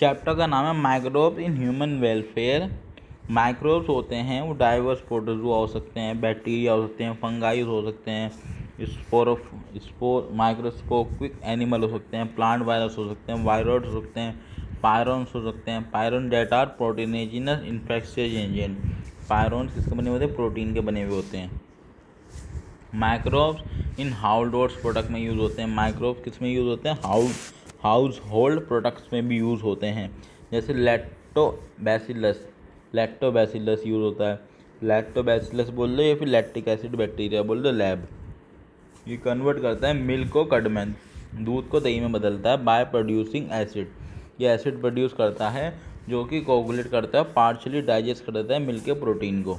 Chapter का नाम है microbes in human welfare. Microbes होते हैं वो डाइवर्स प्रोटोजोआ हो सकते हैं, बैक्टीरिया हो सकते हैं, फंगाई हो सकते हैं, स्पोर माइक्रोस्कोपिक एनिमल हो सकते हैं, प्लांट वायरस हो सकते हैं, वायरस हो सकते हैं, पायरॉन्स हो सकते हैं, पायरॉन डेट आर प्रोटीनेजिनस इन्फेक्शियस एजेंट। पायरॉन्स किसके बने हुए होते हैं? प्रोटीन के बने हुए होते हैं। Microbes in house hold product में यूज़ होते हैं। माइक्रोब्स किस में यूज़ होते हैं? हाउस होल्ड प्रोडक्ट्स में भी यूज़ होते हैं। जैसे लैक्टोबैसिलस यूज़ होता है। लैक्टोबैसिलस बोल दो या फिर लैक्टिक एसिड बैक्टीरिया बोल दो, लैब। ये कन्वर्ट करता है मिल्क को कर्ड में, दूध को दही में बदलता है बाय प्रोड्यूसिंग एसिड। ये एसिड प्रोड्यूस करता है जो कि कोगुलेट करता है, पार्शली डाइजेस्ट कर देता है मिल्क के प्रोटीन को।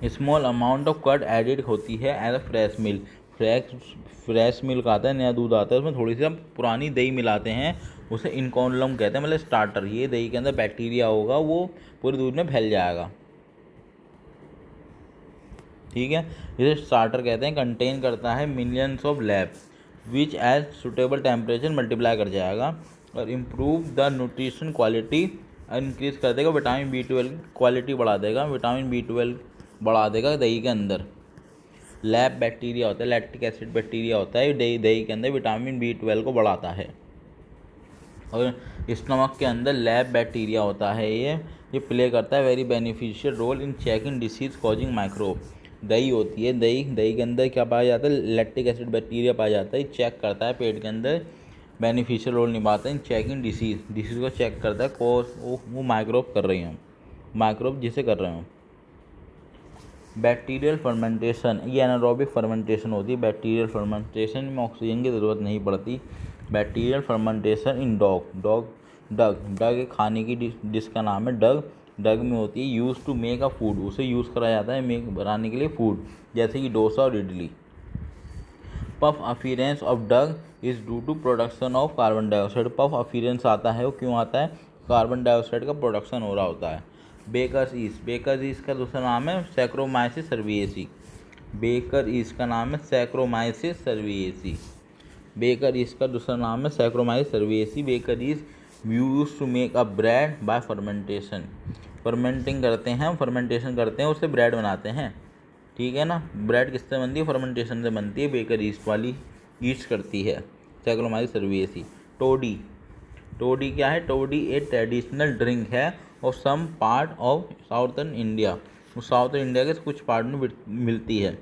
Small amount of curd added होती है as a fresh milk. Fresh milk आता है, नया दूध आता है, उसमें थोड़ी सी हम पुरानी दही मिलाते हैं, उसे इनकोलम कहते हैं, मतलब स्टार्टर। ये दही के अंदर बैक्टीरिया होगा, वो पूरे दूध में फैल जाएगा, ठीक है। इसे स्टार्टर कहते हैं। कंटेन करता है millions of LAB which as suitable temperature multiply कर जाएगा और improve the nutrition quality, increase कर देगा विटामिन B12 क्वालिटी बढ़ा देगा, विटामिन B12 बढ़ा देगा दही के अंदर। लैब बैक्टीरिया होता है, लैक्टिक एसिड बैक्टीरिया होता है, दही के अंदर विटामिन B12 को बढ़ाता है। और स्टमक के अंदर लैब बैक्टीरिया होता है, ये प्ले करता है very beneficial role in checking disease causing microbe. दही होती है, दही के अंदर क्या पाया जाता है? लैक्टिक एसिड बैक्टीरिया पाया जाता है, चेक करता है पेट के अंदर, बेनिफिशियल रोल निभाता है इन चेकिंग डिसीज़ को चेक करता है कॉज वो माइक्रोब कर रही हूँ, माइक्रोब जिसे कर रहे हूँ। बैक्टीरियल फर्मेंटेशन, ये एनारोबिक फर्मेंटेशन होती है। बैक्टीरियल फर्मेंटेशन में ऑक्सीजन की ज़रूरत नहीं पड़ती। बैक्टीरियल फर्मेंटेशन इन डग एक खाने की डिश का नाम है। डग में होती है। Use to make a food, उसे यूज़ करा जाता है बनाने के लिए फूड, जैसे कि डोसा और idli. Puff appearance of dough is due to production of carbon dioxide. Puff appearance आता है वो क्यों आता है? कार्बन डाइऑक्साइड का प्रोडक्शन हो रहा होता है। बेकर्स ईस्ट का दूसरा नाम है सैक्रोमाइसिस सर्विएसी। बेकर ईस्ट का नाम है सैक्रोमाइसिस सर्विएसी। बेकर ईस्ट का दूसरा नाम है Saccharomyces cerevisiae. Baker yeast use to make a bread by fermentation. Fermenting करते हैं, फर्मेंटेशन करते हैं, उससे ब्रेड बनाते हैं, ठीक है ना। ब्रेड किससे बनती है? फर्मेंटेशन से बनती है। बेकर ईस्ट वाली ईस्ट करती है सैक्रोमाइसिस सर्विएसी। टोडी क्या है? टोडी एक ट्रेडिशनल ड्रिंक है और some part of southern India, southern India के कुछ पार्ट में मिलती है।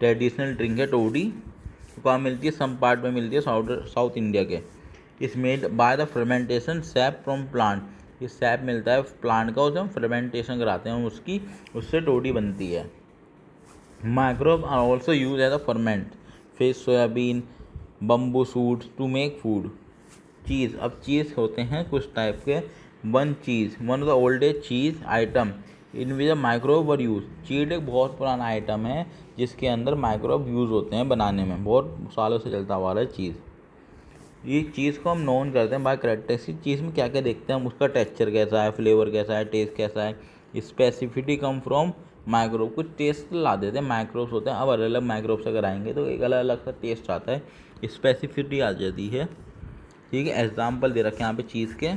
ट्रेडिशनल ड्रिंक है टोडी, कहाँ मिलती है? सम पार्ट में मिलती है साउथ इंडिया के। इस made by the fermentation SAP from plant. ये सैप मिलता है प्लांट का, उसे हम फर्मेंटेशन कराते हैं उसकी, उससे टोडी बनती है। Microbe are also use as a ferment fish, soyabean, bamboo shoots to make food. Cheese, अब चीज़ होते हैं कुछ टाइप के। One of the oldest cheese item in which microbe were use. Cheese एक बहुत पुराना आइटम है जिसके अंदर माइक्रोब यूज़ होते हैं बनाने में, बहुत सालों से चलता हुआ है चीज़। ये चीज़ को हम नोन करते हैं बाय कैरेक्टरिस्टिक। चीज़ में क्या क्या देखते हैं हम? उसका टेक्सचर कैसा है, फ्लेवर कैसा है, टेस्ट कैसा है। स्पेसिफिटी कम फ्रॉम माइक्रोब, कुछ टेस्ट ला देते हैं, माइक्रोब्स होते हैं। अब अलग अलग माइक्रोब्स अगर आएंगे तो एक अलग अलग सा टेस्ट आता है, स्पेसिफिटी आ जाती है, ठीक है। एग्जाम्पल दे रखे हैं यहाँ पे चीज़ के।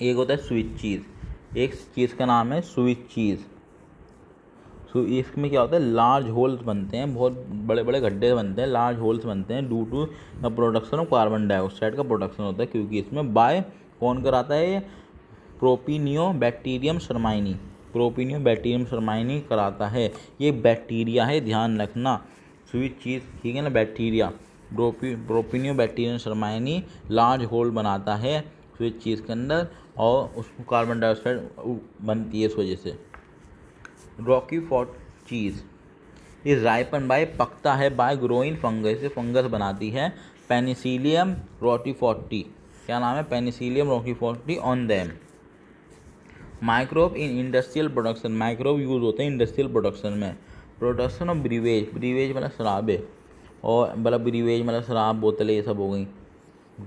एक होता है स्विच चीज़, एक चीज़ का नाम है स्विच चीज़। इसमें क्या होता है? लार्ज होल्स बनते हैं, बहुत बड़े बड़े गड्ढे बनते हैं, लार्ज होल्स बनते हैं due to the production of carbon dioxide का प्रोडक्शन होता है, क्योंकि इसमें बाय कौन कराता है? प्रोपिनियो बैक्टीरियम शर्माइनी। प्रोपिनियो बैक्टीरियम शर्माइनी कराता है। ये बैक्टीरिया है, ध्यान रखना। स्वीट चीज़, ठीक है ना, बैक्टीरिया। प्रोपिनियो बैक्टीरियम शर्माइनी लार्ज होल बनाता है स्वीट चीज़ के अंदर और उसको कार्बन डाइऑक्साइड बनती है इस वजह से। Rocky fort cheese is ripen by, पकता है बाय ग्रोइंग फंगस, से फंगस बनाती है। पेनिसिलियम रोटीफोर्टी, क्या नाम है? Penicillium roqueforti on them. Microbe in industrial production, microbe use होते हैं इंडस्ट्रियल प्रोडक्शन में। प्रोडक्शन ऑफ ब्रीवेज, ब्रीवेज मतलब शराबे, और मतलब ब्रीवेज मतलब शराब, बोतलें, ये सब हो गई,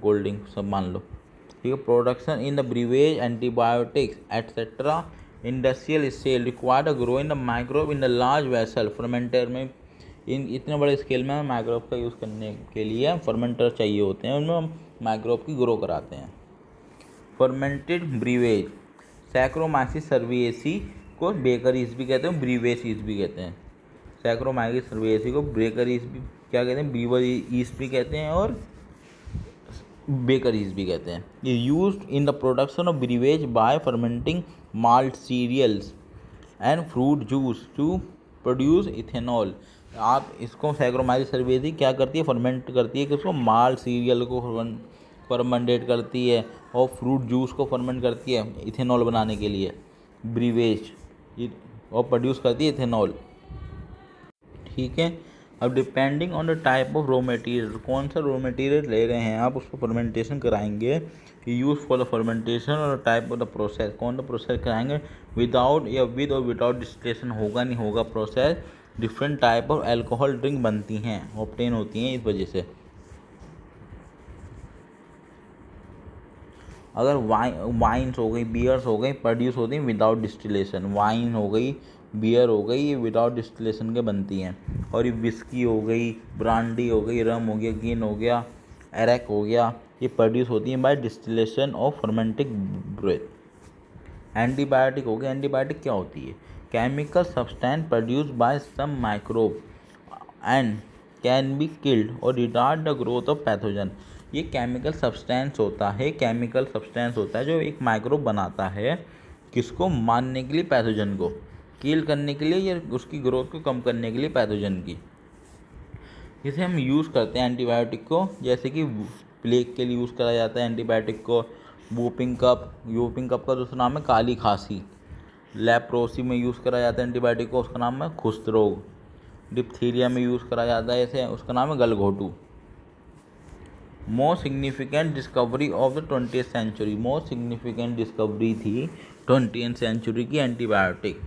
कोल्ड ड्रिंक सब मान लो, ठीक है। Production in the beverages, antibiotics etcetera, industrial cell required grow in the microbe in the large vessel. Fermenter में इन इतने बड़े स्केल में माइक्रोब का यूज़ करने के लिए फर्मेंटर चाहिए होते हैं, उनमें माइक्रोब की ग्रो कराते हैं। फर्मेंटेड ब्रीवेज, सैक्रोमाइसिस सर्विएसी को बेकर ईस्ट भी कहते हैं, ब्रीवेज ईस्ट भी कहते हैं। सैक्रोमाइसिस सर्विएसी को बेकर ईस्ट भी क्या कहते हैं, ब्रीवर ईस्ट भी कहते हैं और बेकर ईस्ट भी कहते हैं। ये used in the production of beverages by fermenting malt cereals and fruit juice to produce ethanol. आप इसको सैक्रोमाइसिस सर्विएसी क्या करती है, फर्मेंट करती है कि उसको माल्ट सीरियल को फर्मेंटेट करती है और फ्रूट जूस को फर्मेंट करती है इथेनॉल बनाने के लिए, ब्रीवेज, और प्रोड्यूस करती है इथेनॉल। ठीक है। अब depending on the type of raw material, कौन सा रॉ मटेरियल ले रहे हैं आप, उसको फर्मेंटेशन कराएंगे। यूज फॉर द फर्मेंटेशन और टाइप ऑफ द प्रोसेस, कौन सा प्रोसेस कराएंगे, विदाउट या विद और विदाउट डिस्टिलेशन होगा नहीं होगा process. Different type of alcohol drink बनती हैं, ऑब्टेन होती हैं इस वजह से। अगर वाइन्स हो गई, बियर्स हो गई, प्रोड्यूस होती हैं विदाउट डिस्टिलेशन। वाइन हो गई, बियर हो गई, ये विदाउट डिस्टिलेशन के बनती हैं। और ये विस्की हो गई, ब्रांडी हो गई, रम हो गया, गिन हो गया, एरेक हो गया, ये प्रोड्यूस होती हैं by distillation of fermenting broth. Antibiotic हो गया, एंटीबायोटिक क्या होती है, chemical substance produce by some microbe and can be killed और retard the growth of pathogen. ये केमिकल सब्सटेंस होता है, केमिकल सब्सटेंस होता है जो एक माइक्रोब बनाता है, किसको, मारने के लिए, पैथोजन को, किल करने के लिए या उसकी ग्रोथ को कम करने के लिए पैथोजन की। इसे हम यूज़ करते हैं एंटीबायोटिक को, जैसे कि प्लेग के लिए यूज़ करा जाता है एंटीबायोटिक को। वूपिंग कप का दूसरा नाम है काली खांसी। लेप्रोसी में यूज़ करा जाता है एंटीबायोटिक को, उसका नाम है खुस्त रोग। डिप्थीरिया में यूज़ करा जाता है इसे, उसका नाम है गलघोटू। Most significant discovery of the 20th century, most significant discovery थी 20th सेंचुरी की एंटीबायोटिक।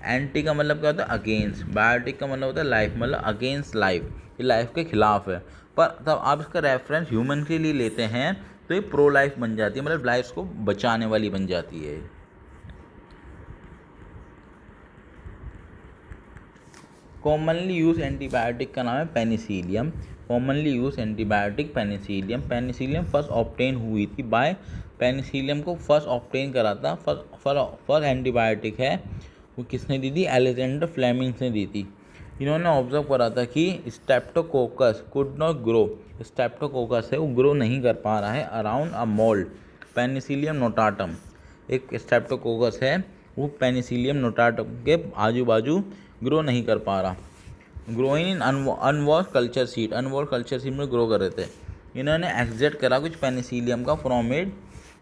एंटी का मतलब क्या होता है, अगेंस्ट, बायोटिक का मतलब होता है लाइफ, मतलब अगेंस्ट लाइफ, ये लाइफ के खिलाफ है। पर तब आप इसका रेफरेंस ह्यूमन के लिए लेते हैं तो ये प्रो लाइफ बन जाती है, मतलब लाइफ को बचाने वाली बन जाती है। कॉमनली यूज एंटीबायोटिक का नाम है Penicillium. Commonly use antibiotic Penicillium. Penicillium first obtain हुई थी बाय, पेनिसिलियम को फर्स्ट ऑब्टेन करा था, फर्स्ट एंटीबायोटिक है वो किसने दी थी, अलेक्जेंडर फ्लेमिंग ने दी थी। इन्होंने ऑब्जर्व करा था कि Streptococcus could not grow, Streptococcus है वो ग्रो नहीं कर पा रहा है around a mould Penicillium notatum. एक स्ट्रेप्टोकोकस है वो पेनिसिलियम नोटाटम के आजू बाजू ग्रो नहीं कर पा रहा। Growing in unwash culture seat, unwash culture seat में ग्रो कर रहे थे। इन्होंने एक्सजेक्ट करा कुछ पेनिसिलियम का फ्रॉम इट,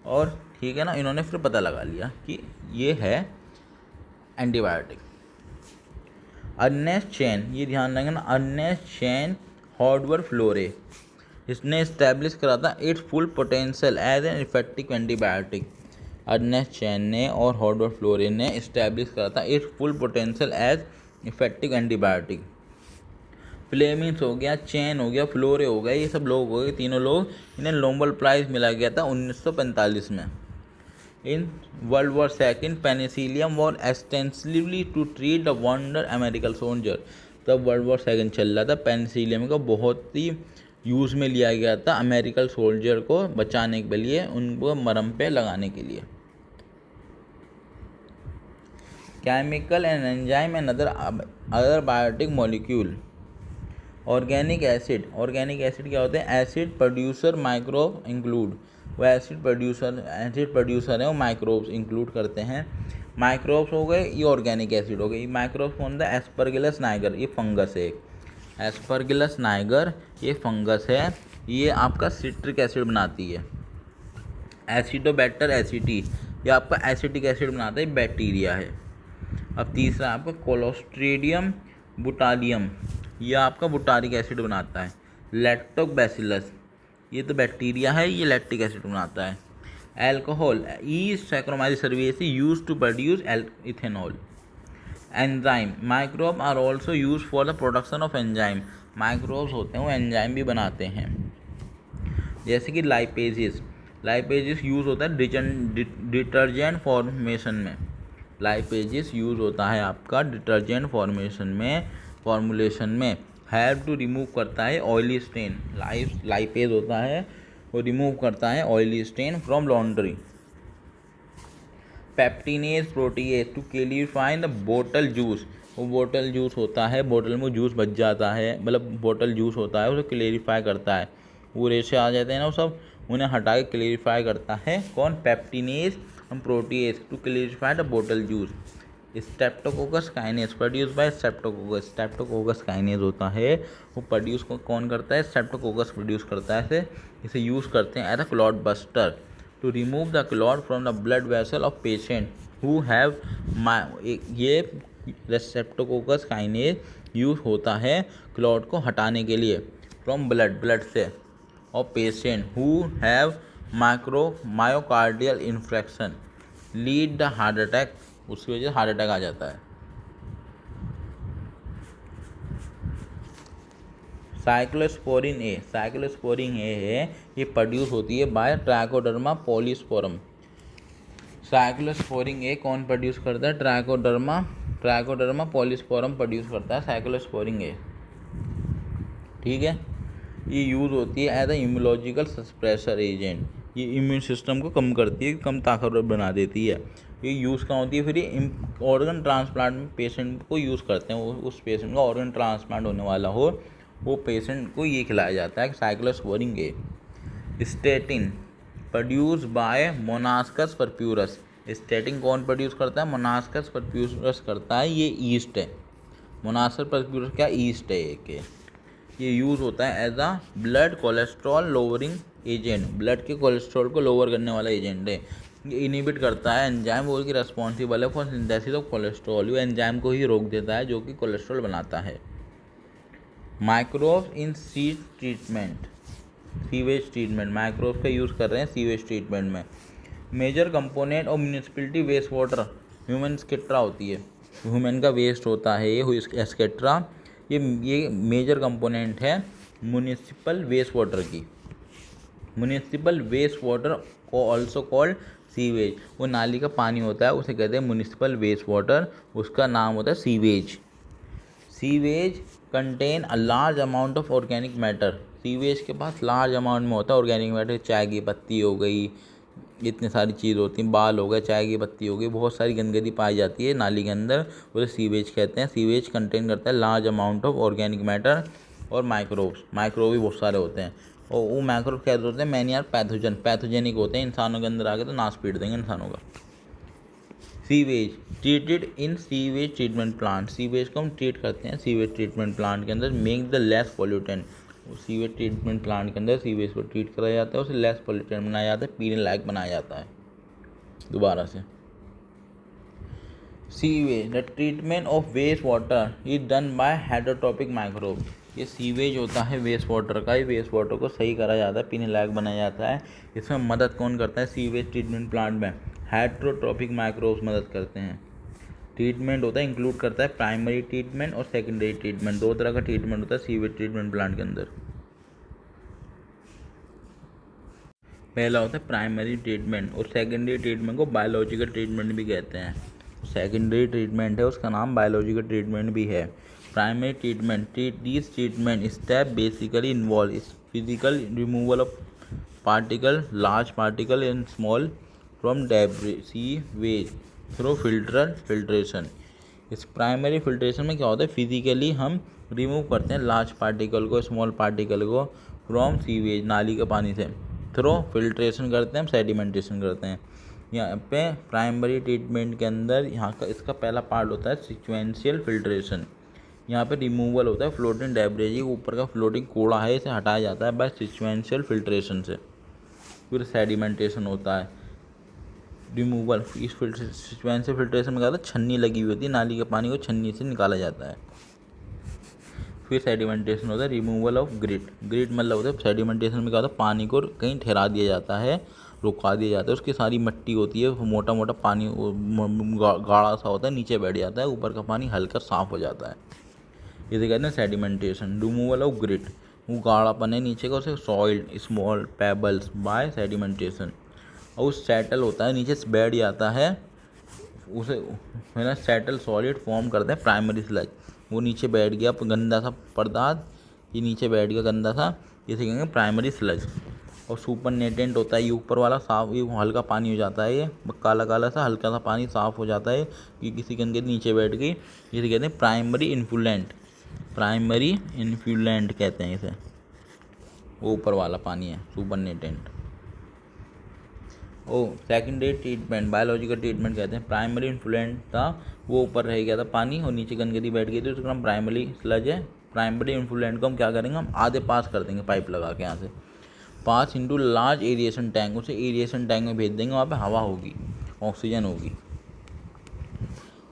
और ठीक है ना, इन्होंने फिर पता लगा लिया कि ये है एंटीबायोटिक। अर्नेस्ट चेन, ये ध्यान रखना, अर्नेस्ट चेन हॉर्डवर फ्लोरे, इसने इस्टेब्लिश करा था its full potential as an effective antibiotic. Ernest Chain ने और हॉर्डवर फ्लोरे ने इस्टेब्लिश करा था its full potential as effective antibiotic. Fleming's हो गया, चेन हो गया, फ्लोरे हो गया, ये सब लोग हो गए, तीनों लोग, इन्हें नोबेल प्राइज़ मिला गया था 1945 में। In world war second penicillium war extensively to treat the wonder American soldier. तब वर्ल्ड वॉर सेकेंड चल रहा था, पेनिसिलियम का बहुत ही यूज़ में लिया गया था अमेरिकन सोल्जर को बचाने के लिए, उनको मरहम पे लगाने के लिए। Chemical and enzyme and other biotic molecule. Organic acid, organic acid क्या होते हैं, एसिड प्रोड्यूसर माइक्रोब इंक्लूड, वो एसिड प्रोड्यूसर है वो माइक्रोब्स इंक्लूड करते हैं। माइक्रोब्स हो गए, ये ऑर्गेनिक एसिड हो गए। माइक्रोब्स कौन था, एस्परगिलस नाइगर, ये फंगस है एक, एस्परगिलस नाइगर ये फंगस है, ये आपका सिट्रिक एसिड बनाती है। एसिडोबैक्टर एसिटी, ये आपका एसिटिक एसिड बनाता है, बैक्टीरिया है। अब तीसरा आपका कोलोस्ट्रीडियम बुटालियम, ये आपका बुटारिक एसिड बनाता है। लैक्टोबैसिलस, ये तो बैक्टीरिया है, ये लैक्टिक एसिड बनाता है। Alcohol, yeast Saccharomyces cerevisiae used to produce ethanol. Enzyme, microbe are also use for the production of enzyme, microbes होते हैं वो एंजाइम भी बनाते हैं, जैसे कि लाइपेजेस, लाइपेजेस यूज़ होता है डिटर्जेंट फॉर्मेशन में, लाइपेजेस यूज़ होता है आपका डिटर्जेंट फॉर्मुलेशन में, हेल्प टू रिमूव करता है ऑयली स्टेन, लाइपेज होता है वो रिमूव करता है oily stain from laundry. Pectinase protease to clarify the बोतल जूस, वो बोतल जूस होता है, बोतल में जूस बच जाता है, मतलब बोतल जूस होता है, उसे क्लियरिफाई करता है, वो रेशे आ जाते हैं ना वो सब, उन्हें हटा के क्लियरिफाई करता है कौन, पेप्टिनेज प्रोटीएज टू क्लियरिफाई द बोतल juice. Streptococcus kinase produce by streptococcus, Streptococcus kinase होता है, वो प्रोड्यूस को कौन करता है, स्ट्रेप्टोकोकस प्रोड्यूस करता है। इसे यूज़ करते हैं as a clot buster to remove the clot from the blood vessel of patient who have, ये स्ट्रेप्टोकोकस काइनेज यूज होता है क्लॉट को हटाने के लिए फ्रॉम ब्लड से, और patient who have myocardial infection lead the heart attack, उसकी वजह से हार्ट अटैक आ जाता है। साइक्लोस्पोरिन ए है, ये प्रोड्यूस होती है बाय ट्राइकोडर्मा पॉलीस्पोरम। साइक्लोस्पोरिन ए कौन प्रोड्यूस करता है, ट्राइकोडर्मा पॉलीस्पोरम प्रोड्यूस करता है साइक्लोस्पोरिन ए, ठीक है। ये यूज़ होती है as a immunological suppressor agent, ये इम्यून सिस्टम को कम करती है, कम ताकतवर बना देती है। ये यूज़ कहाँ होती है, फिर ये ऑर्गन ट्रांसप्लांट में पेशेंट को यूज़ करते हैं, उस पेशेंट का ऑर्गन ट्रांसप्लांट होने वाला हो, वो पेशेंट को ये खिलाया जाता है cyclosporin A. Statin produce by Monascus purpureus, statin कौन प्रोड्यूस करता है, मोनास्कस परप्यूरस करता है, ये ईस्ट है, मोनास्कस परप्यूरस क्या ईस्ट है एक, ये यूज़ होता है as a blood cholesterol lowering agent, blood के कोलेस्ट्रॉल को लोअर करने वाला एजेंट है। ये इनिबिट करता है एंजाइम वो की रिस्पॉन्सिबल है फॉर सिंथेसिस ऑफ कोलेस्ट्रॉल, ये एंजाइम को ही रोक देता है जो कि कोलेस्ट्रॉल बनाता है। Microbes in sewage treatment, microbes का यूज़ कर रहे हैं सीवेज ट्रीटमेंट में। Major component of municipality waste water, human स्केट्रा होती है, ह्यूमन का वेस्ट होता है ये स्केट्रा, ये मेजर कंपोनेंट है म्यूनिसिपल वेस्ट वाटर की। म्यूनिसिपल वेस्ट वाटर को ऑल्सो कॉल्ड सीवेज, वो नाली का पानी होता है उसे कहते हैं म्यूनिसिपल वेस्ट वाटर, उसका नाम होता है sewage. Sewage contain a large amount of organic matter, sewage के पास लार्ज अमाउंट में होता है ऑर्गेनिक मैटर, चाय की पत्ती हो गई, इतनी सारी चीज़ होती हैं, बाल हो गए, चाय की पत्ती हो गई, बहुत सारी गंदगी पाई जाती है नाली के अंदर, उसे सीवेज कहते हैं। सीवेज कंटेन करता है large amount of organic matter और माइक्रोब भी बहुत सारे होते हैं, और वो माइक्रोब क्या होते हैं, मैनी आर पैथोजेनिक होते हैं, इंसानों के अंदर आके तो नाश पीट देंगे इंसानों का। Sewage treated in sewage treatment plant, sewage को हम ट्रीट करते हैं सीवेज ट्रीटमेंट प्लांट के अंदर, make the less pollutant, sewage treatment plant के अंदर सीवेज को ट्रीट कराया जाता है, उसे लेस पॉल्यूटेंट बनाया जाता है, पीने लायक बनाया जाता है। दोबारा से, sewage the treatment of waste water is done by heterotrophic microbe, ये सीवेज होता है वेस्ट वाटर का, ये वेस्ट वाटर को सही करा जाता है, पीने लायक बनाया जाता है। इसमें मदद कौन करता है, सीवेज ट्रीटमेंट प्लांट में हेटेरोट्रॉपिक माइक्रोब्स मदद करते हैं। ट्रीटमेंट होता है इंक्लूड करता है प्राइमरी ट्रीटमेंट और सेकेंडरी ट्रीटमेंट, दो तरह का ट्रीटमेंट होता है सीवेज ट्रीटमेंट प्लांट के अंदर। पहला होता है प्राइमरी ट्रीटमेंट, और सेकेंडरी ट्रीटमेंट को बायोलॉजिकल ट्रीटमेंट भी कहते हैं। सेकेंडरी ट्रीटमेंट है उसका नाम बायोलॉजिकल ट्रीटमेंट भी है। Primary treatment, this treatment step basically involve इस physical removal of particle, large particle and small from sewage through filtration. इस प्राइमरी फिल्ट्रेशन में क्या होता है, फिजिकली हम रिमूव करते हैं लार्ज पार्टिकल को, स्मॉल पार्टिकल को फ्रॉम सीवेज, नाली के पानी से, थ्रू फिल्ट्रेशन करते हैं, हम सेडिमेंटेशन करते हैं। यहाँ पे प्राइमरी ट्रीटमेंट के अंदर यहाँ का इसका पहला पार्ट होता है सीक्वेंशियल फिल्ट्रेशन, यहाँ पे रिमूवल होता है फ्लोटिंग डेब्रिज, ऊपर का फ्लोटिंग कूड़ा है इसे हटाया जाता है बाय सीक्वेंशियल फिल्ट्रेशन से। फिर सेडिमेंटेशन होता है, रिमूवल, इस सीक्वेंशियल फिल्ट्रेशन में क्या होता है, छन्नी लगी हुई होती है, नाली के पानी को छन्नी से निकाला जाता है। फिर सेडिमेंटेशन होता है रिमूवल ऑफ ग्रिट, मतलब होता है सेडिमेंटेशन में क्या होता है, पानी को कहीं ठहरा दिया जाता है, रुका दिया जाता है, उसकी सारी मिट्टी होती है, मोटा मोटा पानी गाढ़ा सा होता है, नीचे बैठ जाता है, ऊपर का पानी हल्का साफ हो जाता है, इसे कहते हैं सेडिमेंटेशन। रिमूवल ऑफ ग्रिट, वो गाढ़ापन है नीचे का, उसे soiled small pebbles by sedimentation, और उस सेटल होता है नीचे से बैठ जाता है, उसे है ना सेटल सॉलिड फॉर्म करते हैं प्राइमरी स्लज, वो नीचे बैठ गया गंदा सा पदार्थ, ये नीचे बैठ गया गंदा सा, इसे कहेंगे प्राइमरी स्लज। और सुपरनेटेंट होता है ये ऊपर वाला साफ, ये हल्का पानी हो जाता है, ये काला काला सा हल्का सा पानी साफ हो जाता है कि किसी के अंदर नीचे बैठ गई, इसे कहते हैं प्राइमरी इन्फ्लुएंट। प्राइमरी इन्फ्लुएंट कहते हैं इसे, वो ऊपर वाला पानी है सुपरनेटेंट। ओ सेकेंडरी ट्रीटमेंट, बायोलॉजिकल ट्रीटमेंट कहते हैं। प्राइमरी इन्फ्लुएंट था, वो ऊपर रह गया था पानी और नीचे गंदगी बैठ गई थी, उसका नाम प्राइमरी स्लज है। प्राइमरी इन्फ्लुएंट को हम क्या करेंगे, हम आधे पास कर देंगे पाइप लगा के यहाँ से, पास इनटू लार्ज एरिएशन टैंक, उसे एरिएशन टैंक में भेज देंगे, वहाँ पे हवा होगी, ऑक्सीजन होगी,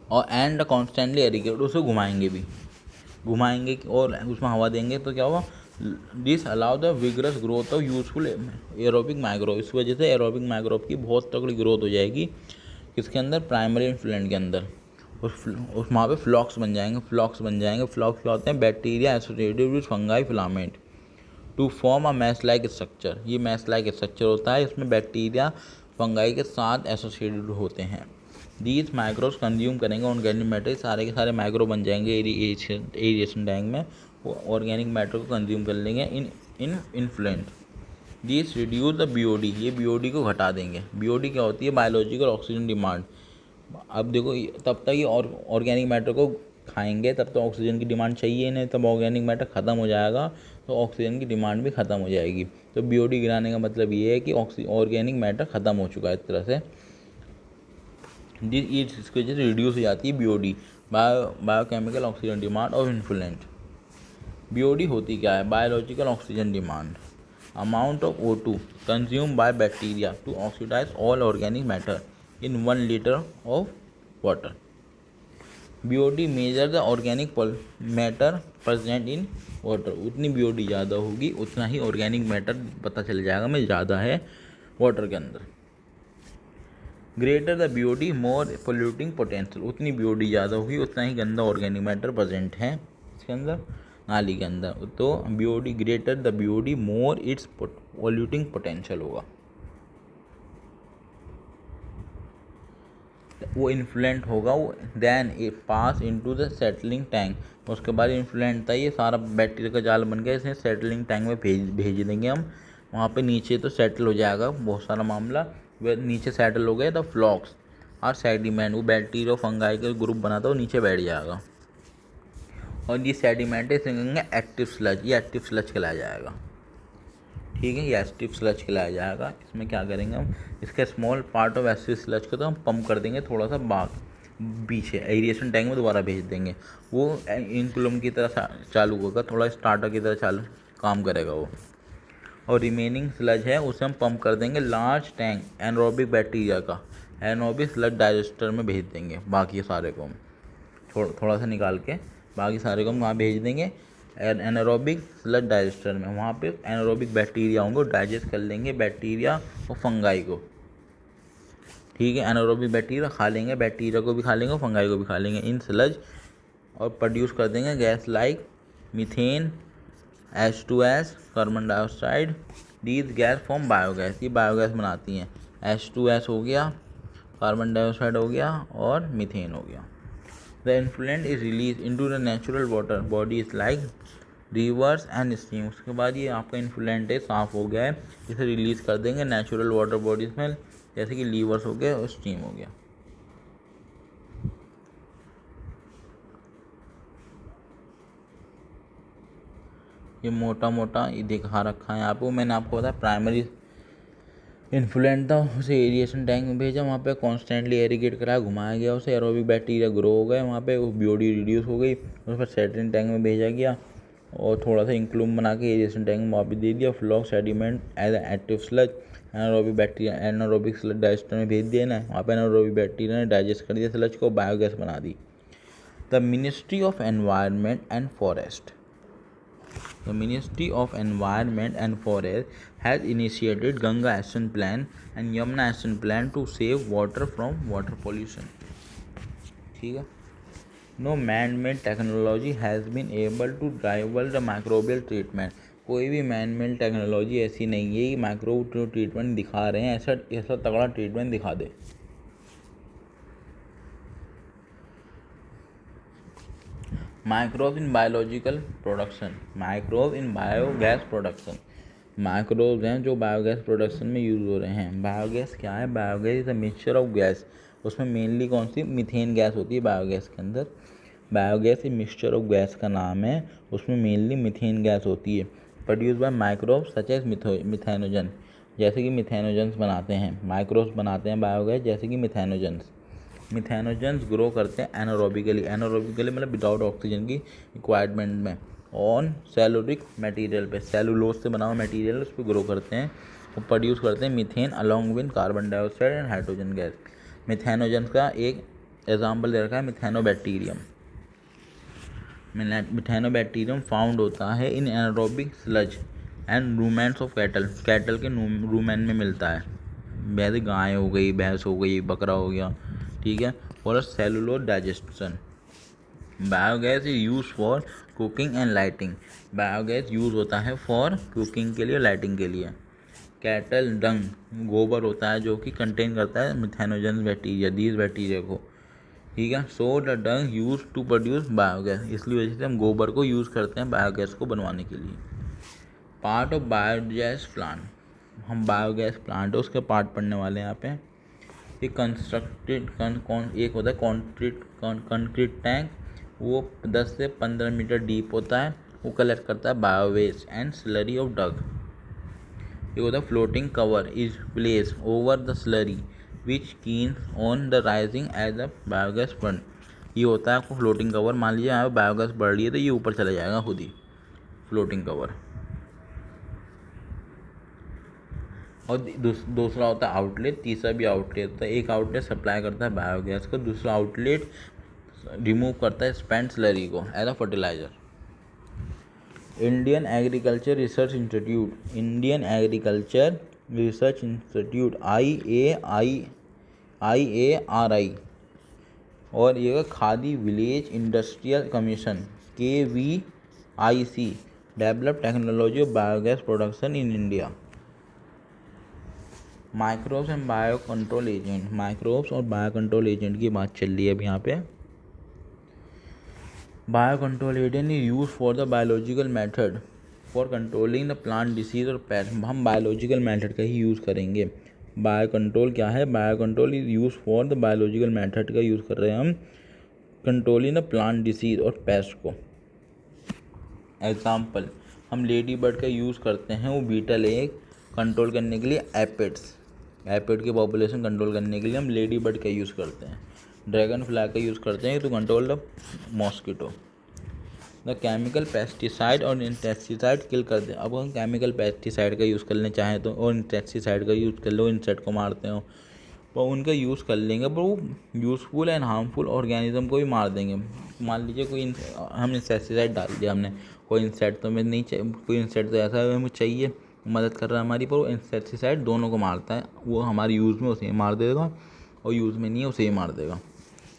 और एंड कॉन्स्टेंटली एरिगेट, उसे घुमाएंगे भी, घुमाएंगे और उसमें हवा देंगे तो क्या हुआ, this allow the vigorous growth of useful aerobic microbe, इस वजह से एरोबिक माइक्रोब की बहुत तगड़ी ग्रोथ हो जाएगी किसके अंदर, प्राइमरी इन्फ्लुएंट के अंदर। उस वहाँ पे फ्लॉक्स बन जाएंगे, फ्लॉक्स बन जाएंगे। फ्लॉक्स क्या होते हैं, bacteria associated with fungi filament to form a mesh like structure, ये मैश लाइक स्ट्रक्चर होता है, इसमें बैक्टीरिया फंगाई के साथ एसोसिएटेड होते हैं। दीज माइक्रोब्स कंज्यूम करेंगे ऑर्गेनिक मैटर, सारे के सारे माइक्रो बन जाएंगे एरिएशन टैंक में, वो ऑर्गेनिक मैटर को कंज्यूम कर लेंगे in influent. These reduce the BOD, ये बीओडी को घटा देंगे। बीओडी क्या होती है, बायोलॉजिकल ऑक्सीजन डिमांड। अब देखो तब तक ये ऑर्गेनिक मैटर को खाएंगे तब तो ऑक्सीजन की डिमांड चाहिए नहीं, तब ऑर्गेनिक मैटर ख़त्म हो जाएगा तो ऑक्सीजन की डिमांड भी ख़त्म हो जाएगी। तो बीओडी गिराने का मतलब ये है कि ऑर्गेनिक मैटर ख़त्म हो चुका है इस तरह से, इसकी वजह से रिड्यूस हो जाती है BOD, biochemical oxygen demand of influent. BOD होती क्या है, biological oxygen demand, amount of O2 consume by bacteria to oxidize all organic matter in 1 litre of water. BOD measure the organic matter present in water, उतनी BOD ज़्यादा होगी उतना ही organic matter पता चल जाएगा मैं ज़्यादा है वाटर के अंदर। Greater the BOD more polluting potential, उतनी बीओडी ज़्यादा होगी उतना ही गंदा ऑर्गेनिक मैटर प्रेजेंट है इसके अंदर, नाली के अंदर। तो BOD greater the BOD more its polluting potential होगा, वो इन्फ्लुएंट होगा वो। Then it pass into the settling tank, उसके बाद इन्फ्लुएंट था ये सारा बैक्टीरिया का जाल बन गया, इसे सेटलिंग टैंक में भेज देंगे हम, वहाँ पे नीचे तो सेटल हो जाएगा बहुत सारा मामला। वह नीचे सेटल हो गए तो फ्लॉक्स और सेडिमेंट, वो बैक्टीरिया फंगाई का ग्रुप बना था वो नीचे बैठ जाएगा, और ये सेडिमेंट इसे कहेंगे एक्टिव स्लज, ये एक्टिव स्लज कहलाया जाएगा। ठीक है, ये एक्टिव स्लज कहलाया जाएगा। इसमें क्या करेंगे हम, इसके small part of active sludge को तो हम पंप कर देंगे थोड़ा सा पीछे एरिएशन टैंक में दोबारा भेज देंगे, वो इनकुलम की तरह चालू होगा, थोड़ा स्टार्टर की तरह चालू काम करेगा वो। और रिमेनिंग स्लज है उसे हम पंप कर देंगे लार्ज टैंक एनरोबिक बैक्टीरिया का, एनरोबिक स्लज डाइजेस्टर में भेज देंगे। बाकी सारे को हम थोड़ा सा निकाल के बाकी सारे को हम वहाँ भेज देंगे एनारोबिक स्लज डाइजेस्टर में, वहाँ पे एनारोबिक बैक्टीरिया होंगे, डाइजेस्ट कर लेंगे बैक्टीरिया और फंगाई को। ठीक है, एनारोबिक बैक्टीरिया खा लेंगे, बैक्टीरिया को भी खा लेंगे और फंगाई को भी खा लेंगे इन स्लज, और प्रोड्यूस कर देंगे gas like methane, H2S, carbon dioxide. These gas form biogas, ये बायोगैस बनाती हैं। H2S हो गया, कार्बन डाइऑक्साइड हो गया और मीथेन हो गया। The influent is released into the natural water bodies like rivers and streams। उसके बाद ये आपका इन्फ्लुएंट है साफ़ हो गया है, इसे रिलीज़ कर देंगे नेचुरल वाटर बॉडीज़ में, जैसे कि लीवर्स हो गया और स्ट्रीम हो गया। ये मोटा मोटा ये दिखा रखा है आपको, मैंने आपको बताया प्राइमरी इन्फ्लुएंट था, उसे एरिएशन टैंक में भेजा, वहाँ पे कॉन्स्टेंटली एरिगेट कराया, घुमाया गया, उसे एरोबिक बैक्टीरिया ग्रो हो गए, वहाँ पे वो बीओडी रिड्यूस हो गई, उस पर सेटलिंग टैंक में भेजा गया और थोड़ा सा इंक्लूम बना के एरिएशन टैंक में वापस दे दिया। Flock sediment as active sludge, anaerobic bacteria anaerobic sludge digester में भेज दिया ना, वहाँ पर एनारोबिक बैक्टीरिया ने डाइजेस्ट कर दिया स्लज को, बायोगैस बना दी। The ministry of environment and forest, The Ministry of Environment and Forest has initiated Ganga Action Plan and Yamuna Action Plan to save water from water pollution। ठीक है, No man-made technology has been able to rival the microbial treatment। कोई भी man-made technology ऐसी नहीं है कि microbe treatment दिखा रहे हैं, ऐसा तगड़ा ट्रीटमेंट दिखा दे। Microbe in biological production, microbe in biogas production, microbes हैं जो बायोगैस प्रोडक्शन में यूज़ हो रहे हैं। बायोगैस क्या है? Biogas is a mixture of gas. उसमें मेनली कौन सी? मीथेन गैस होती है बायोगैस के अंदर। बायोगैस एक मिक्सचर ऑफ गैस का नाम है, उसमें मेनली मीथेन गैस होती है। Produce by microbes such as methanogen, जैसे कि मिथेनोजन्स बनाते हैं। माइक्रोब्स बनाते हैं बायोगैस जैसे कि मिथेनोजन्स। मिथेनोजन्स ग्रो करते हैं एनारोबिकली। एनारोबिकली मतलब विदाउट ऑक्सीजन की रिक्वायरमेंट में, ऑन सेलुलोरिक मटेरियल पे, सेलुलोज से बना हुआ मटेरियल उस पर ग्रो करते हैं और प्रोड्यूस करते हैं methane along with carbon dioxide and hydrogen gas. Methanogens का एक एग्जाम्पल दे रखा है मिथेनोबैक्टीरियम। मिथेनोबैक्टीरियम फाउंड होता है in anaerobic sludge and rumens of cattle. Cattle के रूमेन में मिलता है, वैसे गाय हो गई, भैंस हो गई, बकरा हो गया, ठीक है। For cellulose digestion. Biogas is use for cooking and lighting. Biogas use होता है फॉर कुकिंग के लिए, लाइटिंग के लिए। कैटल डंग गोबर होता है जो कि कंटेन करता है मिथेनोजन बैक्टीरिया, दीज बैक्टीरिया को, ठीक है। So the dung use to produce biogas, इसलिए वजह से हम गोबर को यूज़ करते हैं बायोगैस को बनवाने के लिए। पार्ट ऑफ बायोगैस प्लांट, हम बायोगैस प्लांट है उसके पार्ट पढ़ने वाले हैं यहाँ पे। एक कंस्ट्रक्टेड एक होता है कंक्रीट टैंक, वो 10 से 15 मीटर डीप होता है, वो कलेक्ट करता है biowaste and slurry of dough. एक होता है floating cover is place over the slurry which keeps on the rising as a biogas burn. ये होता है आपको फ्लोटिंग कवर, मान लीजिए यहाँ पे बायोगैस बढ़ रही है तो ये ऊपर चला जाएगा खुद ही, फ्लोटिंग कवर। और दूसरा होता है आउटलेट, तीसरा भी आउटलेट होता है। एक आउटलेट सप्लाई करता है बायोगैस को, दूसरा आउटलेट रिमूव करता है स्पेंट स्लरी को as a fertilizer. Indian agriculture research institute, Indian agriculture research institute IARI, और ये Khadi village industrial commission KVIC develop technology of biogas production in India. Microbes and bio control agent, microbes और bio control agent की बात चल रही है अब यहाँ पे। Bio control agent is use for the biological method for controlling the plant disease और पेस्ट। हम बायोलॉजिकल मेथड का ही यूज़ करेंगे। बायो कंट्रोल क्या है? Bio control is use for the biological method का यूज़ कर रहे हैं हम कंट्रोलिंग द प्लांट डिसीज और पेस्ट को। एग्जाम्पल, हम लेडी बर्ड का यूज़ करते हैं, वो बीटल एक कंट्रोल करने के लिए, एपिड की पॉपुलेशन कंट्रोल करने के लिए हम लेडी बर्ड का यूज़ करते हैं। ड्रैगन फ्लाई का यूज़ करते हैं to control the mosquito. The chemical pesticide और इंसेक्टिसाइड किल करते हैं। अब हम केमिकल पेस्टिसाइड का यूज़ करने चाहें तो, और इंसेक्टिसाइड का यूज़ कर लो, इंसेक्ट को मारते हो, तो उनका यूज़ कर लेंगे, पर वो यूज़फुल एंड हार्मफुल ऑर्गेनिज्म को भी मार देंगे। मान लीजिए कोई हम इंसेक्टिसाइड डाल दिया हमने, कोई इंसेक्ट तो हमें नहीं चाहिए, कोई इंसेक्ट तो ऐसा हमें चाहिए, मदद कर रहा है हमारी, पर वो इंसेक्टिसाइड दोनों को मारता है। वो हमारे यूज़ में उसे मार देगा और यूज़ में नहीं है उसे ही मार देगा।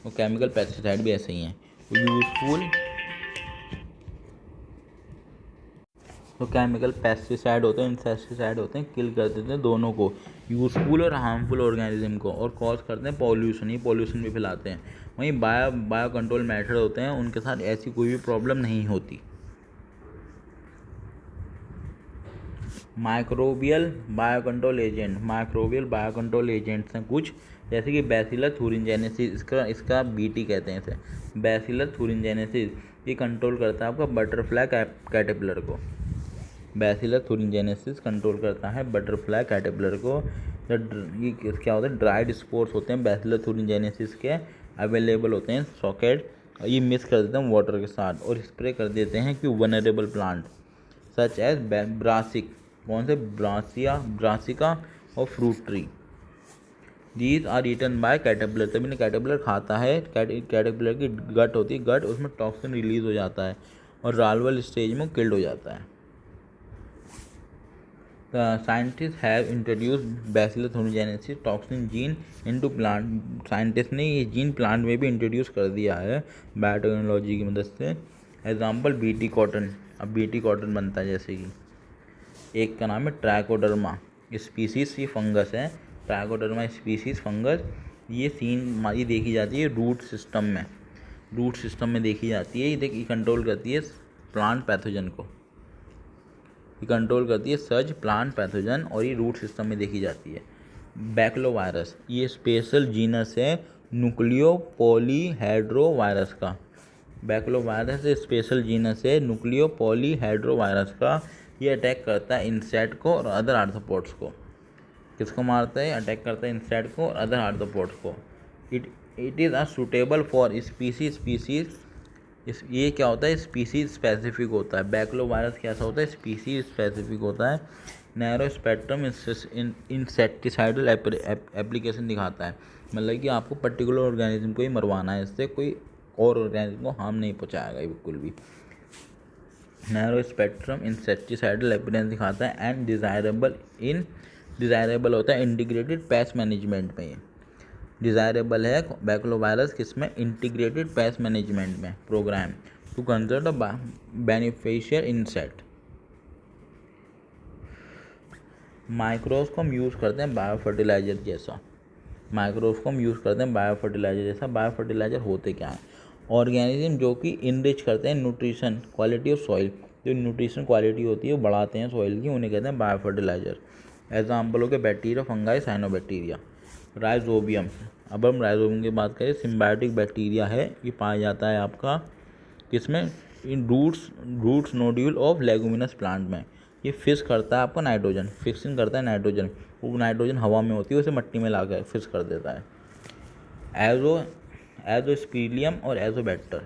और केमिकल पेस्टिसाइड भी ऐसे ही हैं, वो यूज़फुल, तो केमिकल पेस्टिसाइड होते हैं, इंसेक्टिसाइड होते हैं, किल कर देते हैं दोनों को, यूज़फुल और हार्मफुल ऑर्गेनिज्म को, और कॉज करते हैं पॉल्यूशन, ये पॉल्यूशन भी फैलाते हैं। वहीं बायो कंट्रोल मेथड होते हैं, उनके साथ ऐसी कोई भी प्रॉब्लम नहीं होती। Microbial bio control agent, microbial bio control agents हैं कुछ, जैसे कि बैसिलस थूरिनजेनेसिस, इसका BT कहते हैं इसे, बैसिलस थूरिनजेनेसिस। ये कंट्रोल करता है आपका बटरफ्लाई कैटरपिलर को। बैसिलस थूरिनजेनेसिस कंट्रोल करता है बटरफ्लाई कैटरपिलर को। ये क्या होता है? ड्राइड स्पोर्स होते हैं बैसिलस थूरिनजेनेसिस के, अवेलेबल होते हैं सॉकेट, ये मिक्स कर देते हैं वाटर के साथ और स्प्रे कर देते हैं कि vulnerable plant such as brassic, कौन से? ब्रासिका और fruit tree. These are eaten by caterpillar, तभी कैटरपिलर खाता है, कैटरपिलर की गट होती है, गट उसमें टॉक्सिन रिलीज हो जाता है और लार्वल स्टेज में किल्ड हो जाता है। Scientist have introduce Bacillus thuringiensis toxin gene into plant. Scientist ने ये जीन प्लांट में भी इंट्रोड्यूस कर दिया है बायोटेक्नोलॉजी की मदद से। एग्जाम्पल BT कॉटन, अब BT कॉटन बनता है, जैसे कि एक का नाम है ट्राइकोडर्मा स्पीसीज, ये फंगस है, ट्राइकोडर्मा स्पीसीज फंगस। ये देखी जाती है रूट सिस्टम में देखी जाती है, ये कंट्रोल करती है प्लांट पैथोजन को। ये कंट्रोल करती है सच प्लांट पैथोजन और ये रूट सिस्टम में देखी जाती है। बैक्लोवायरस ये स्पेशल जीनस है न्यूक्लियोपॉलीहेड्रो वायरस का। बैक्लोवायरस स्पेशल जीनस है न्यूक्लियोपॉलीहेड्रो वायरस का। ये अटैक करता है इंसेक्ट को और अदर आर्थ्रोपोड्स को। किसको मारता है? अटैक करता है इंसेक्ट को और अदर आर्थ्रोपोड्स को। It is a suitable for species. ये क्या होता है? स्पीसीज स्पेसिफिक होता है। बैक्लोवायरस कैसा होता है? स्पीसीज स्पेसिफिक होता है। नैरो स्पेक्ट्रम इंसेक्टिसाइडल एप्लीकेशन दिखाता है, मतलब कि आपको पर्टिकुलर ऑर्गेनिज्म को ही मरवाना है, इससे कोई और ऑर्गेनिज्म को हार्म नहीं पहुँचाएगा बिल्कुल भी। नैरो स्पेक्ट्रम इंसेक्टिसाइडल एप्लीकेशन दिखाता है। एंड डिज़ायरेबल होता है इंटीग्रेटेड पेस्ट मैनेजमेंट में। डिज़ायरेबल है बैक्लोवायरस किसमें? इंटीग्रेटेड पेस्ट मैनेजमेंट में program to conserve the beneficial insect. Microscope use करते हैं बायो फर्टिलाइजर जैसा। माइक्रोस्कोप यूज़ करते हैं बायो फर्टिलाइजर जैसा। बायो फर्टिलाइजर होते क्या हैं? ऑर्गेनिज्म जो कि इनरिच करते हैं न्यूट्रिशन क्वालिटी ऑफ सॉइल, जो न्यूट्रिशन क्वालिटी होती है वो बढ़ाते हैं सॉइल की, उन्हें कहते हैं बायो फर्टिलाइजर। एग्जाम्पल हो गए बैक्टीरिया, फंगाई, साइनोबैक्टीरिया। राइजोबियम, अब हम राइजोबियम की बात करें, सिम्बायोटिक बैक्टीरिया है, ये पाया जाता है आपका किसमें? In roots nodule of leguminous plant में। ये फिक्स करता है आपका नाइट्रोजन, फिक्सिंग करता है नाइट्रोजन। वो नाइट्रोजन हवा में होती है, उसे मिट्टी में लाकर फिक्स कर देता है। एजोस्पिलियम और एजोबैक्टर,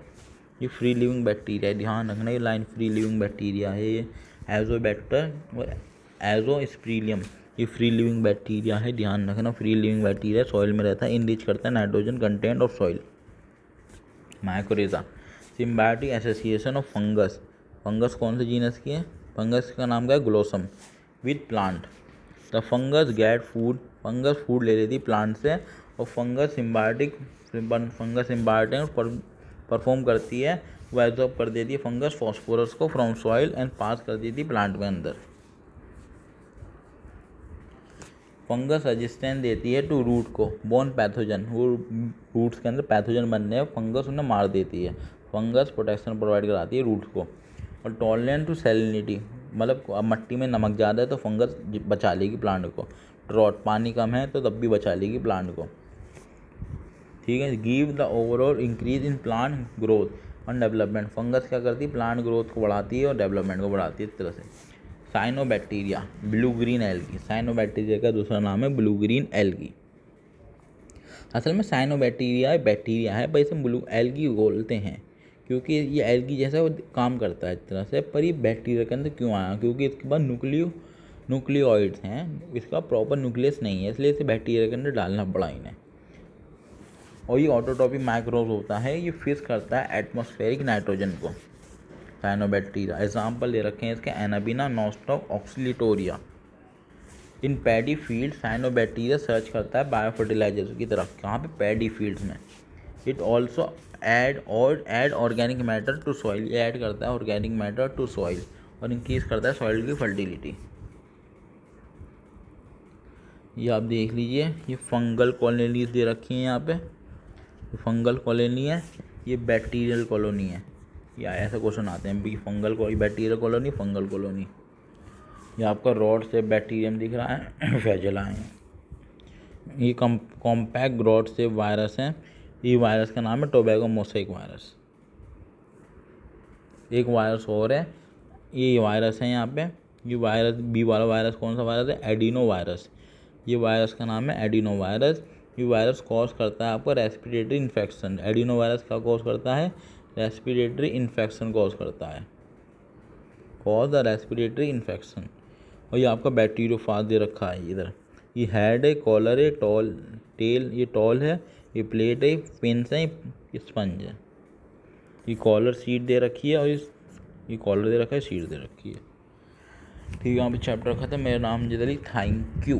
ये फ्री लिविंग बैक्टीरिया है, ध्यान रखना ये लाइन फ्री लिविंग बैक्टीरिया है। ये एजोबैक्टर और एजोस्पिलियम ये फ्री लिविंग बैक्टीरिया है, ध्यान रखना फ्री लिविंग बैक्टीरिया सॉइल में रहता है, इनरिच करता है nitrogen content of soil. Mycorrhiza, symbiotic association of fungus. Fungus कौन से जीनस की है? फंगस का नाम क्या है? Glomus. With plant the fungus get food, fungus food ले लेती प्लांट से, और फंगस सिम्बायोटिक परफॉर्म करती है, वो एब्जॉर्ब कर देती है फंगस फॉस्फोरस को फ्रॉम सॉइल एंड पास कर देती है प्लांट में अंदर। फंगस रेजिस्टेंस देती है टू रूट को, बोन पैथोजन, वो रूट्स के अंदर पैथोजन बनने हैं, फंगस उन्हें मार देती है। फंगस प्रोटेक्शन प्रोवाइड कराती है रूट को। और टॉलरेंट टू सैलिनिटी, मतलब अब मिट्टी में नमक ज़्यादा है तो फंगस बचा लेगी प्लांट को। ड्रॉट, पानी कम है तो तब भी बचा लेगी प्लांट को, ठीक है। Give the overall increase in plant growth and development, fungus क्या करती है? प्लांट ग्रोथ को बढ़ाती है और डेवलपमेंट को बढ़ाती है इस तरह से। Cyanobacteria, blue green algae, cyanobacteria का दूसरा नाम है ब्लू ग्रीन एल्गी। असल में साइनोबैक्टीरिया बैक्टीरिया है, पर इसे ब्लू एल्गी बोलते हैं क्योंकि ये एल्गी जैसा वो काम करता है इस तरह से। पर ये बैक्टीरिया के अंदर क्यों आया? क्योंकि इसके पास न्यूक्लियोइड्स हैं, इसका प्रॉपर न्यूक्लियस नहीं है, इसलिए इसे बैक्टीरिया के अंदर डालना पड़ा इन्हें। और ये ऑटोट्रॉपिक माइक्रोब होता है, ये फिक्स करता है एटमॉस्फेरिक नाइट्रोजन को। साइनोबैक्टीरिया एग्जाम्पल ले रखे हैं इसके, Anabaena, Nostoc, Oscillatoria. In paddy field cyanobacteria search करता है बायो फर्टिलाइजर की तरफ, कहाँ पे? पैडी फील्ड्स में। It also add organic matter to soil, ये ऐड करता है ऑर्गेनिक मैटर टू सॉइल और इंक्रीज करता है सॉइल की फर्टिलिटी। ये आप देख लीजिए, ये फंगल कॉलोनीज दे रखी हैं यहाँ पे, ये फंगल कॉलोनी है, ये बैक्टीरियल कॉलोनी है, या ऐसा क्वेश्चन आते हैं भी fungal colony, bacterial colony, fungal colony. ये आपका रॉड से बैक्टीरियम दिख रहा है, फ्लैजेला है। ये कॉम्पैक्ट रॉड से वायरस हैं, ये वायरस का नाम है टोबैको मोसेक वायरस। एक वायरस और है, ये वायरस है यहाँ पे, ये वायरस बी वाला वायरस कौन सा वायरस है? Adeno virus. ये वायरस का नाम है एडिनो वायरस। ये वायरस कॉज करता है आपको रेस्पिरेटरी इन्फेक्शन। एडिनो वायरस क्या कॉज करता है? रेस्पिरेटरी इन्फेक्शन कॉज करता है, कॉज द रेस्पिरेटरी इन्फेक्शन। और ये आपका बैक्टीरियोफाज दे रखा है इधर, ये हेड है, कॉलर है, टेल, ये टॉल है, ये प्लेट है, पिंस है, ये स्पंज है। ये कॉलर सीट दे रखी है और ये कॉलर दे रखा है, सीट दे रखी है, ठीक है। यहाँ पे चैप्टर खत्म। मेरा नाम जिदली, थैंक यू।